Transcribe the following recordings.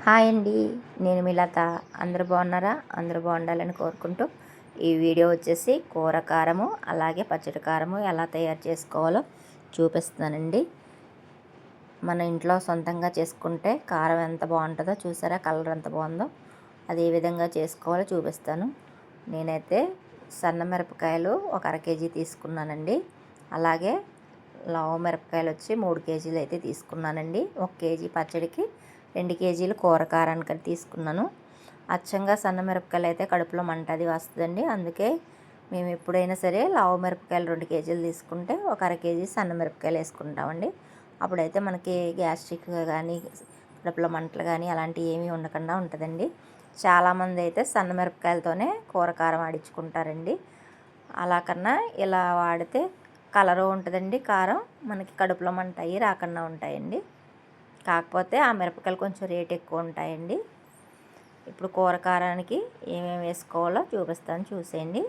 Hi అండి, నేను మీ లత. అందరూ బాగున్నారా? అందరూ బాగుండాలని కోరుకుంటూ ఈ వీడియో వచ్చేసి కూర కారము అలాగే పచ్చడి కారము ఎలా తయారు చేసుకోవాలో చూపిస్తున్నానండి. మన ఇంట్లో సొంతంగా చేసుకుంటే కారం ఎంత బాగుంటుందో చూసారా, కలర్ ఎంత బాగుందో. అది ఏ విధంగా చేసుకోవాలో చూపిస్తాను. నేనైతే సన్న మిరపకాయలు ఒక అర కేజీ తీసుకున్నానండి. అలాగే లావు మిరపకాయలు వచ్చి 3 కేజీలు అయితే తీసుకున్నానండి. 1 కేజీ పచ్చడికి 2 కేజీలు కూర కారానికి తీసుకున్నాను. అచ్చంగా సన్న మిరపకాయలు అయితే కడుపులో మంట అది వస్తుందండి. అందుకే మేము ఎప్పుడైనా సరే లావు మిరపకాయలు 2 కేజీలు తీసుకుంటే ఒక అర కేజీ సన్న మిరపకాయలు వేసుకుంటామండి. అప్పుడైతే మనకి గ్యాస్ట్రిక్ కానీ కడుపులో మంటలు కానీ అలాంటివి ఏమీ ఉండకుండా ఉంటుందండి. చాలామంది అయితే సన్న మిరపకాయలతోనే కూర కారం ఆడించుకుంటారండి. అలా కన్నా ఇలా వాడితే కలరు ఉంటుందండి. కారం మనకి కడుపులో మంట అయ్యి రాకుండా ఉంటాయండి. కాకపోతే ఆ మిరపకాయలు కొంచెం రేట్ ఎక్కువ ఉంటాయండి. ఇప్పుడు కూర కారానికి ఏమేమి వేసుకోవాలో చూపిస్తాను, చూసేయండి.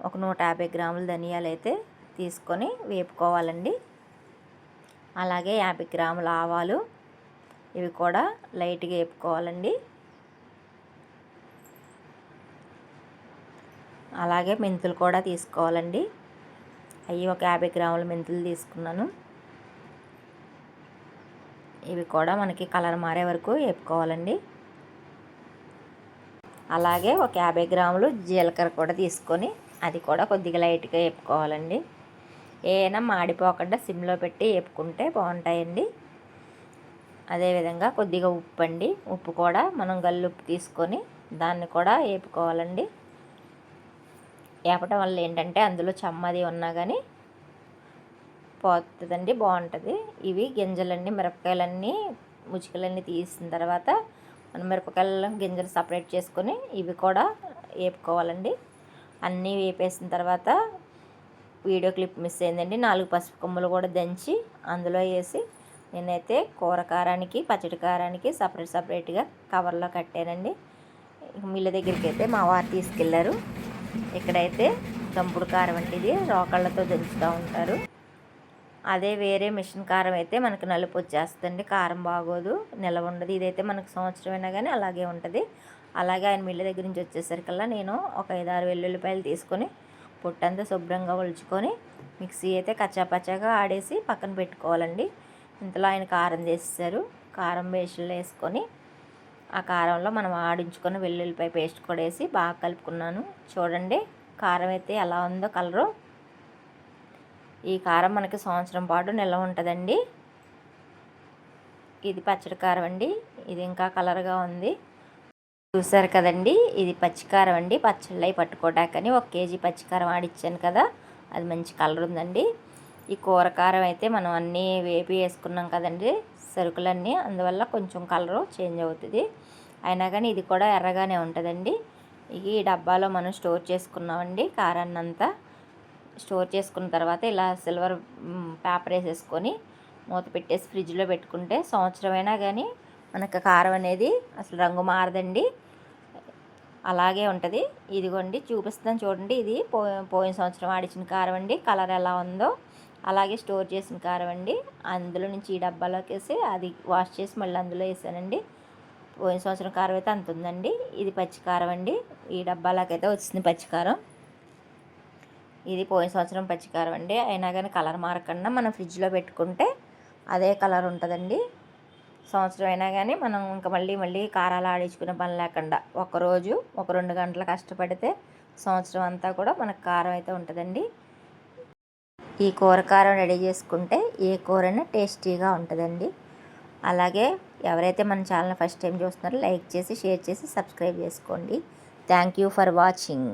ఒక 150 గ్రాముల ధనియాలు అయితే తీసుకొని వేపుకోవాలండి. అలాగే 50 గ్రాముల ఆవాలు, ఇవి కూడా లైట్గా వేపుకోవాలండి. అలాగే మెంతులు కూడా తీసుకోవాలండి. అవి ఒక 50 గ్రాముల మెంతులు తీసుకున్నాను. ఇవి కూడా మనకి కలర్ మారే వరకు వేపుకోవాలండి. అలాగే ఒక 50 గ్రాములు జీలకర్ర కూడా తీసుకొని అది కూడా కొద్దిగా లైట్గా వేపుకోవాలండి. ఏమైనా మాడిపోకుండా సిమ్లో పెట్టి వేపుకుంటే బాగుంటాయండి. అదేవిధంగా కొద్దిగా ఉప్పు అండి. ఉప్పు కూడా మనం గల్లుప్పు తీసుకొని దాన్ని కూడా వేపుకోవాలండి. వేపటం వల్ల ఏంటంటే అందులో చెమ్మది ఉన్నా కానీ పోతుందండి, బాగుంటుంది. ఇవి గింజలన్నీ మిరపకాయలన్నీ ముచికలన్నీ తీసిన తర్వాత మనం మిరపకాయల గింజలు సపరేట్ చేసుకొని ఇవి కూడా వేపుకోవాలండి. అన్నీ వేపేసిన తర్వాత వీడియో క్లిప్ మిస్ అయిందండి. 4 పసుపు కొమ్ములు కూడా దంచి అందులో వేసి నేనైతే కూర కారానికి పచ్చడి కారానికి సపరేట్గా కవర్లో కట్టానండి. మిల్ల దగ్గరికి అయితే మా వారు తీసుకెళ్లారు. ఇక్కడైతే దంపుడు కారం అంటే ఇది రోకళ్ళతో దంచుతూ ఉంటారు. అదే వేరే మిషన్ కారం అయితే మనకు నలుపు వచ్చేస్తుంది, కారం బాగోదు, నిలవ ఉండదు. ఇదైతే మనకు సంవత్సరం అయినా కానీ అలాగే ఉంటుంది. అలాగే ఆయన మిల్ల దగ్గర నుంచి వచ్చేసరికల్లా నేను ఒక 5-6 వెల్లుల్లిపాయలు తీసుకొని పొట్టంతా శుభ్రంగా ఒలుచుకొని మిక్సీ అయితే కచ్చాపచ్చాగా ఆడేసి పక్కన పెట్టుకోవాలండి. ఇంతలో ఆయన కారం చేసేసారు. కారం బేషన్లో వేసుకొని ఆ కారంలో మనం ఆడించుకొని వెల్లుల్లిపాయ పేస్ట్ కూడా వేసి బాగా కలుపుకున్నాను. చూడండి కారం అయితే ఎలా ఉందో కలరు. ఈ కారం మనకి సంవత్సరం పాటు నిల్వ ఉంటుందండి. ఇది పచ్చడి కారం అండి. ఇది ఇంకా కలర్గా ఉంది, చూసారు కదండి. ఇది పచ్చికారం అండి. పచ్చళ్ళు అవి పట్టుకోవడానికని 1 కేజీ పచ్చికారం ఆడిచ్చాను కదా, అది మంచి కలర్ ఉందండి. ఈ కూర కారం అయితే మనం అన్నీ వేపి వేసుకున్నాం కదండి సరుకులన్నీ, అందువల్ల కొంచెం కలరు చేంజ్ అవుతుంది. అయినా కానీ ఇది కూడా ఎర్రగానే ఉంటుందండి. ఈ డబ్బాలో మనం స్టోర్ చేసుకున్నామండి. కారాన్ని అంతా స్టోర్ చేసుకున్న తర్వాత ఇలా సిల్వర్ పేపర్ వేసేసుకొని మూత పెట్టేసి ఫ్రిడ్జ్లో పెట్టుకుంటే సంవత్సరమైనా కానీ మనకు కారం అనేది అసలు రంగు మారదండి, అలాగే ఉంటుంది. ఇదిగోండి చూపిస్తాను చూడండి. ఇది పోయిన సంవత్సరం ఆడిచిన కారం అండి. కలర్ ఎలా ఉందో అలాగే స్టోర్ చేసిన కారం అండి. అందులో నుంచి ఈ డబ్బాలోకి వేసి అది వాష్ చేసి మళ్ళీ అందులో వేసానండి. పోయిన సంవత్సరం కారం అయితే అంత ఉందండి. ఇది పచ్చికారం అండి. ఈ డబ్బాలోకి అయితే వచ్చింది పచ్చికారం. ఇది పోయిన సంవత్సరం పచ్చికారం అండి. అయినా కానీ కలర్ మారకుండా మనం ఫ్రిడ్జ్లో పెట్టుకుంటే అదే కలర్ ఉంటుందండి. సంవత్సరం అయినా కానీ మనం ఇంకా మళ్ళీ కారాలు ఆడించుకునే పని లేకుండా ఒకరోజు ఒక 2 గంటలు కష్టపడితే సంవత్సరం అంతా కూడా మనకు కారం అయితే ఉంటుందండి. ఈ కూర కారం రెడీ చేసుకుంటే ఏ కూరైనా టేస్టీగా ఉంటుందండి. అలాగే ఎవరైతే మన ఛానల్ ఫస్ట్ టైం చూస్తున్నారో లైక్ చేసి షేర్ చేసి సబ్స్క్రైబ్ చేసుకోండి. Thank you for watching.